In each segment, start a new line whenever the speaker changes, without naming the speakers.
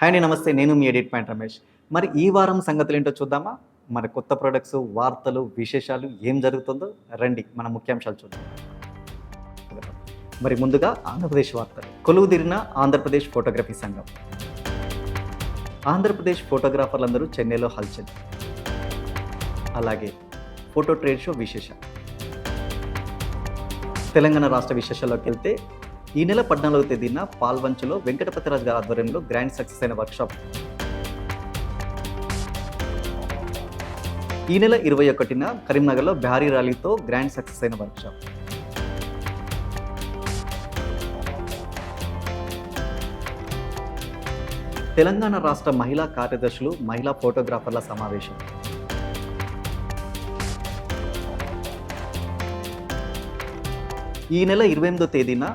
Hi అండి, నమస్తే. నేను మీ ఎడిట్ పాయింట్ రమేష్. మరి ఈ వారం సంగతులేంటో చూద్దామా? మన కొత్త ప్రొడక్ట్స్, వార్తలు, విశేషాలు ఏం జరుగుతుందో రండి మన ముఖ్యాంశాలు చూద్దాం. మరి ముందుగా ఆంధ్రప్రదేశ్ వార్తలు. కొలువుదీరిన ఆంధ్రప్రదేశ్ ఫోటోగ్రఫీ సంఘం. ఆంధ్రప్రదేశ్ ఫోటోగ్రాఫర్లందరూ చెన్నైలో హల్చల్. అలాగే ఫోటో ట్రేడ్ షో విశేషాలు. తెలంగాణ రాష్ట్ర విశేషాల్లోకి వెళ్తే ఈ నెల 14వ తేదీన పాల్వంచులో వెంకటపతిరాజు గారి ఆధ్వర్యంలో గ్రాండ్ సక్సెస్ అయిన వర్క్షాప్. ఈ నెల 21న కరీంనగర్లో భారీ ర్యాలీతో గ్రాండ్ సక్సెస్ అయిన వర్క్షాప్. తెలంగాణ రాష్ట్ర మహిళా కార్యదర్శులు, మహిళా ఫోటోగ్రాఫర్ల సమావేశం. ఈ నెల 28వ తేదీన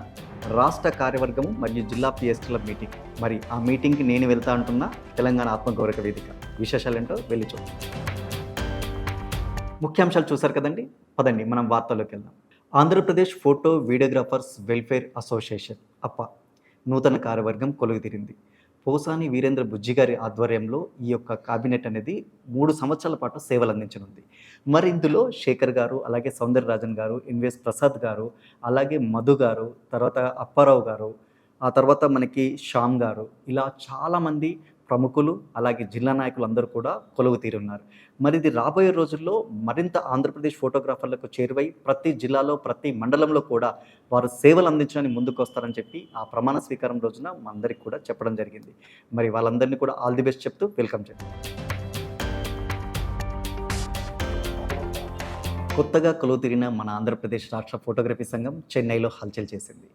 రాష్ట్ర కార్యవర్గము మరియు జిల్లా పిఎస్టీల మీటింగ్. మరి ఆ మీటింగ్కి నేను వెళ్తా అంటున్నా తెలంగాణ ఆత్మగౌరవ వేదిక. విశేషాలేంటో వెళ్ళి చూద్దాం. ముఖ్యాంశాలు చూశారు కదండి, పదండి మనం వార్తల్లోకి వెళ్దాం. Andhra Pradesh photo videographers welfare association నూతన కార్యవర్గం కొలువుదీరింది. పోసాని వీరేంద్ర బుజ్జి గారి ఆధ్వర్యంలో ఈ యొక్క కేబినెట్ అనేది 3 సంవత్సరాల పాటు సేవలు అందించనుంది. మరి ఇందులో శేఖర్ గారు, అలాగే సౌందరరాజన్ గారు, ఎన్విఎస్ ప్రసాద్ గారు, అలాగే మధు గారు, తర్వాత అప్పారావు గారు, ఆ తర్వాత మనకి శ్యామ్ గారు, ఇలా చాలామంది ప్రముఖులు అలాగే జిల్లా నాయకులు అందరూ కూడా కొలువు తీరున్నారు. మరి ఇది రాబోయే రోజుల్లో మరింత ఆంధ్రప్రదేశ్ ఫోటోగ్రాఫర్లకు చేరువై ప్రతి జిల్లాలో ప్రతి మండలంలో కూడా వారు సేవలు అందించడానికి ముందుకు వస్తారని చెప్పి ఆ ప్రమాణ స్వీకారం రోజున అందరికి కూడా చెప్పడం జరిగింది. మరి వాళ్ళందరినీ కూడా ఆల్ ది బెస్ట్ చెప్తూ వెల్కమ్ చేస్తాం. కొత్తగా కొలువు తీరిన మన ఆంధ్రప్రదేశ్ రాష్ట్ర ఫోటోగ్రఫీ సంఘం చెన్నైలో హల్చల్ చేసింది.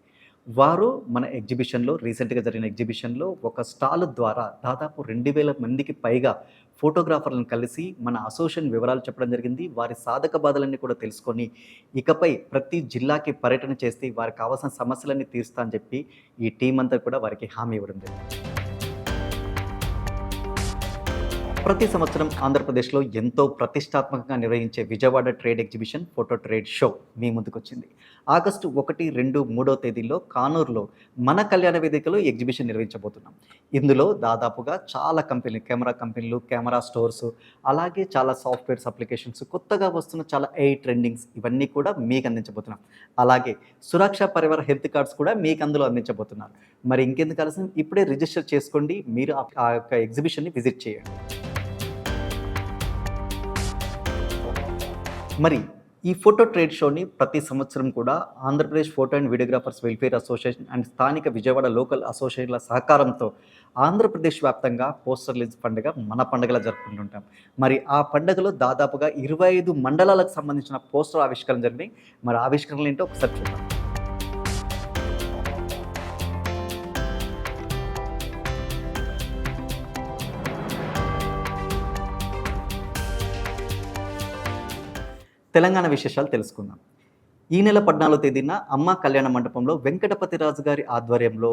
వారు మన ఎగ్జిబిషన్లో, రీసెంట్గా జరిగిన ఎగ్జిబిషన్లో ఒక స్టాల్ ద్వారా దాదాపు 2000 మందికి పైగా ఫోటోగ్రాఫర్లను కలిసి మన అసోసియేషన్ వివరాలు చెప్పడం జరిగింది. వారి సాధక బాధలన్నీ కూడా తెలుసుకొని ఇకపై ప్రతి జిల్లాకి పర్యటన చేసి వారికి కావాల్సిన సమస్యలన్నీ తీరుస్తా అని చెప్పి ఈ టీం అంతా కూడా వారికి హామీ ఇవ్వడం జరిగింది. ప్రతి సంవత్సరం ఆంధ్రప్రదేశ్లో ఎంతో ప్రతిష్టాత్మకంగా నిర్వహించే Vijayawada trade exhibition photo trade show me ముందుకు వచ్చింది. ఆగస్టు 1, 2, 3వ తేదీల్లో కానూరులో మన కళ్యాణ వేదికలో ఎగ్జిబిషన్ నిర్వహించబోతున్నాం. ఇందులో దాదాపుగా చాలా కంపెనీలు, కెమెరా కంపెనీలు, కెమెరా స్టోర్స్, అలాగే చాలా సాఫ్ట్వేర్స్ అప్లికేషన్స్, కొత్తగా వస్తున్న చాలా ట్రెండింగ్స్ ఇవన్నీ కూడా మీకు అందించబోతున్నాం. అలాగే సురక్ష పరివార హెల్త్ కార్డ్స్ కూడా మీకు అందులో అందించబోతున్నారు. మరి ఇంకెందుకు ఆలస్యం, ఇప్పుడే రిజిస్టర్ చేసుకోండి, మీరు ఆ యొక్క ఎగ్జిబిషన్ని విజిట్ చేయండి. మరి ఈ ఫోటో ట్రేడ్ షోని ప్రతి సంవత్సరం కూడా Andhra Pradesh photo and videographers welfare association and స్థానిక విజయవాడ లోకల్ అసోసియేషన్ల సహకారంతో ఆంధ్రప్రదేశ్ వ్యాప్తంగా పోస్టర్ రిలీజ్ పండుగ మన పండుగలా జరుపుకుంటుంటాం. మరి ఆ పండుగలో దాదాపుగా 25 మండలాలకు సంబంధించిన పోస్టర్ ఆవిష్కరణ జరిగినాయి. మరి ఆవిష్కరణలు ఏంటో ఒకసారి చూద్దాం. తెలంగాణ విశేషాలు తెలుసుకుందాం. ఈ నెల 14వ తేదీన అమ్మ కళ్యాణ మండపంలో వెంకటపతిరాజు గారి ఆధ్వర్యంలో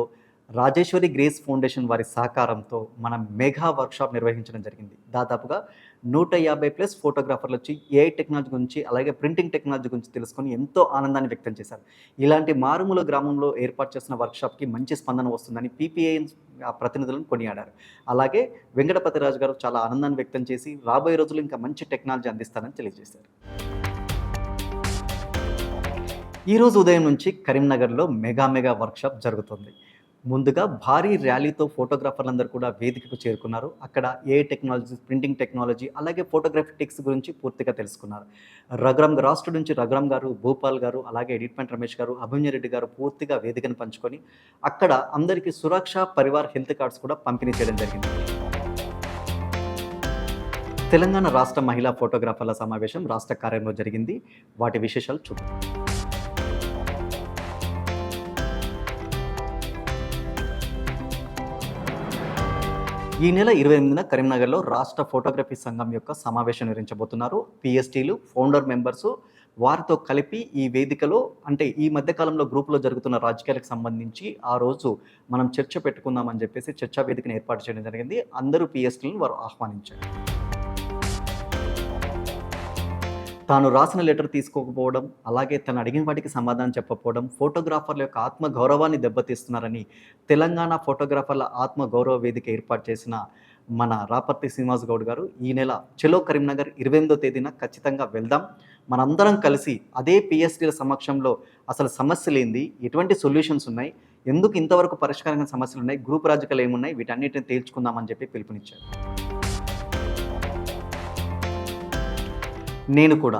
రాజేశ్వరి గ్రేస్ ఫౌండేషన్ వారి సహకారంతో మన మెగా వర్క్షాప్ నిర్వహించడం జరిగింది. దాదాపుగా 150+ ఫోటోగ్రాఫర్లు వచ్చి ఏఐ టెక్నాలజీ గురించి, అలాగే ప్రింటింగ్ టెక్నాలజీ గురించి తెలుసుకొని ఎంతో ఆనందాన్ని వ్యక్తం చేశారు. ఇలాంటి మారుమూల గ్రామంలో ఏర్పాటు చేసిన వర్క్షాప్కి మంచి స్పందన వస్తుందని పీపీఐ ప్రతినిధులను కొనియాడారు. అలాగే వెంకటపతిరాజు గారు చాలా ఆనందాన్ని వ్యక్తం చేసి రాబోయే రోజుల్లో ఇంకా మంచి టెక్నాలజీ అందిస్తారని తెలియజేశారు. ఈరోజు ఉదయం నుంచి కరీంనగర్లో మెగా వర్క్షాప్ జరుగుతుంది. ముందుగా భారీ ర్యాలీతో ఫోటోగ్రాఫర్లందరూ కూడా వేదికకు చేరుకున్నారు. అక్కడ ఏ టెక్నాలజీ, ప్రింటింగ్ టెక్నాలజీ, అలాగే ఫోటోగ్రఫీ టెక్స్ గురించి పూర్తిగా తెలుసుకున్నారు. రాష్ట్రం నుంచి రఘురామ్ గారు, భూపాల్ గారు, అలాగే ఎడిట్ పాయింట్ రమేష్ గారు, అభిమన్యు రెడ్డి గారు పూర్తిగా వేదికను పంచుకొని అక్కడ అందరికీ సురక్ష పరివార్ హెల్త్ కార్డ్స్ కూడా పంపిణీ చేయడం జరిగింది. తెలంగాణ రాష్ట్ర మహిళా ఫోటోగ్రాఫర్ల సమావేశం రాష్ట్ర కార్యాలయంలో జరిగింది. వాటి విశేషాలు చూద్దాం. ఈ నెల 28న కరీంనగర్లో రాష్ట్ర ఫోటోగ్రఫీ సంఘం యొక్క సమావేశం నిర్వహించబోతున్నారు. పిఎస్టీలు, ఫౌండర్ మెంబర్సు వారితో కలిపి ఈ వేదికలో, అంటే ఈ మధ్యకాలంలో గ్రూపులో జరుగుతున్న రాజకీయాలకు సంబంధించి ఆ రోజు మనం చర్చ పెట్టుకుందామని చెప్పేసి చర్చా వేదికను ఏర్పాటు చేయడం జరిగింది. అందరూ పిఎస్టీలను వారు ఆహ్వానించారు. తాను రాసిన లెటర్ తీసుకోకపోవడం, అలాగే తను అడిగిన వాటికి సమాధానం చెప్పకపోవడం, ఫోటోగ్రాఫర్ల యొక్క ఆత్మ గౌరవాన్ని దెబ్బతీస్తున్నారని తెలంగాణ ఫోటోగ్రాఫర్ల ఆత్మ గౌరవ వేదిక ఏర్పాటు చేసిన మన రాపర్తి శ్రీనివాస్ గౌడ్ గారు ఈ నెల చలో కరీంనగర్ 28వ తేదీన ఖచ్చితంగా వెళ్దాం. మనందరం కలిసి అదే పిఎస్టీల సమక్షంలో అసలు సమస్యలేంది, ఎటువంటి సొల్యూషన్స్ ఉన్నాయి, ఎందుకు ఇంతవరకు పరిష్కారంగా సమస్యలు ఉన్నాయి, గ్రూప్ రాజకీయాలు ఏమున్నాయి, వీటన్నిటిని తేల్చుకుందామని చెప్పి పిలుపునిచ్చారు. నేను కూడా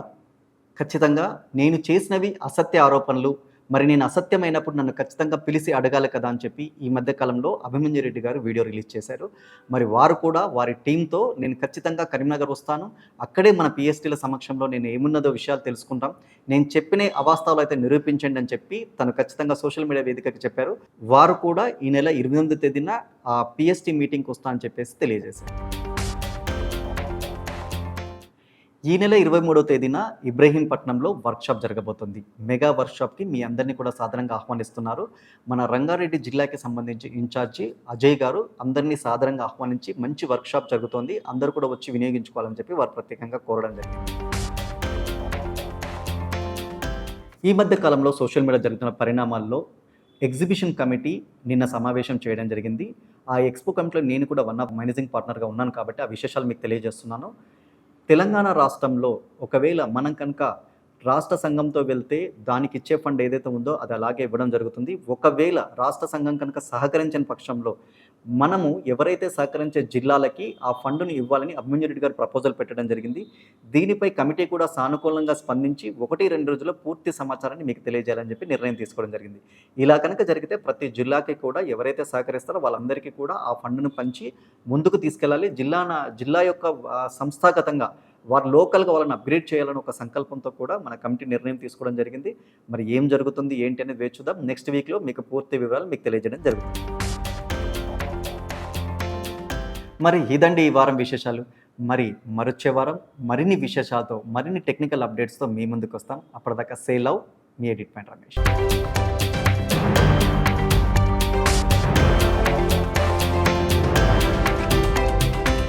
ఖచ్చితంగా నేను చేసినవి అసత్య ఆరోపణలు, మరి నేను అసత్యమైనప్పుడు నన్ను ఖచ్చితంగా పిలిచి అడగాలి కదా అని చెప్పి ఈ మధ్య కాలంలో అభిమన్యు రెడ్డి గారు వీడియో రిలీజ్ చేశారు. మరి వారు కూడా వారి టీంతో నేను ఖచ్చితంగా కరీంనగర్ వస్తాను, అక్కడే మన పిఎస్టీల సమక్షంలో నేను ఏమున్నదో విషయాలు తెలుసుకుంటాం, నేను చెప్పిన అవాస్తవాలు అయితే నిరూపించండి అని చెప్పి తను ఖచ్చితంగా సోషల్ మీడియా వేదికకి చెప్పారు. వారు కూడా ఈ నెల 28వ తేదీన ఆ పిఎస్టీ మీటింగ్కి వస్తా అని చెప్పేసి తెలియజేశారు. ఈ నెల 23వ తేదీన ఇబ్రహీంపట్నంలో వర్క్షాప్ జరగబోతుంది. మెగా వర్క్షాప్కి మీ అందరినీ కూడా సాదరంగా ఆహ్వానిస్తున్నారు. మన రంగారెడ్డి జిల్లాకి సంబంధించి ఇన్ఛార్జి అజయ్ గారు అందరినీ సాదరంగా ఆహ్వానించి మంచి వర్క్షాప్ జరుగుతోంది, అందరూ కూడా వచ్చి వినియోగించుకోవాలని చెప్పి వారు ప్రత్యేకంగా కోరడం జరిగింది. ఈ మధ్య కాలంలో సోషల్ మీడియా జరుగుతున్న పరిణామాల్లో ఎగ్జిబిషన్ కమిటీ నిన్న సమావేశం చేయడం జరిగింది. ఆ ఎక్స్పో కమిటీలో నేను కూడా వన్ ఆఫ్ మేనేజింగ్ పార్ట్నర్గా ఉన్నాను కాబట్టి ఆ విశేషాలు మీకు తెలియజేస్తున్నాను. తెలంగాణ రాష్ట్రంలో ఒకవేళ మనం కనుక రాష్ట్ర సంఘంతో వెళ్తే దానికి ఇచ్చే ఫండ్ ఏదైతే ఉందో అది అలాగే ఇవ్వడం జరుగుతుంది. ఒకవేళ రాష్ట్ర సంఘం కనుక సహకరించని పక్షంలో మనము ఎవరైతే సహకరించే జిల్లాలకి ఆ ఫండ్ను ఇవ్వాలని అభిమన్యు రెడ్డి గారు ప్రపోజల్ పెట్టడం జరిగింది. దీనిపై కమిటీ కూడా సానుకూలంగా స్పందించి 1-2 రోజుల్లో పూర్తి సమాచారాన్ని మీకు తెలియజేయాలని చెప్పి నిర్ణయం తీసుకోవడం జరిగింది. ఇలా కనుక జరిగితే ప్రతి జిల్లాకి కూడా ఎవరైతే సహకరిస్తారో వాళ్ళందరికీ కూడా ఆ ఫండ్ను పంచి ముందుకు తీసుకెళ్ళాలి. జిల్లా యొక్క సంస్థాగతంగా వారు లోకల్గా వాళ్ళని అప్గ్రేడ్ చేయాలని ఒక సంకల్పంతో కూడా మన కమిటీ నిర్ణయం తీసుకోవడం జరిగింది. మరి ఏం జరుగుతుంది ఏంటి అనేది వేచి చూద్దాం. నెక్స్ట్ వీక్లో మీకు పూర్తి వివరాలు మీకు తెలియజేయడం జరుగుతుంది. మరి ఇదండి ఈ వారం విశేషాలు. మరి మరొచ్చే వారం మరిన్ని విశేషాలతో మరిన్ని టెక్నికల్ అప్డేట్స్తో మీ ముందుకు వస్తాం. అప్పటిదాకా సే లవ్, మీ ఎడిట్ పాయింట్ రమేష్.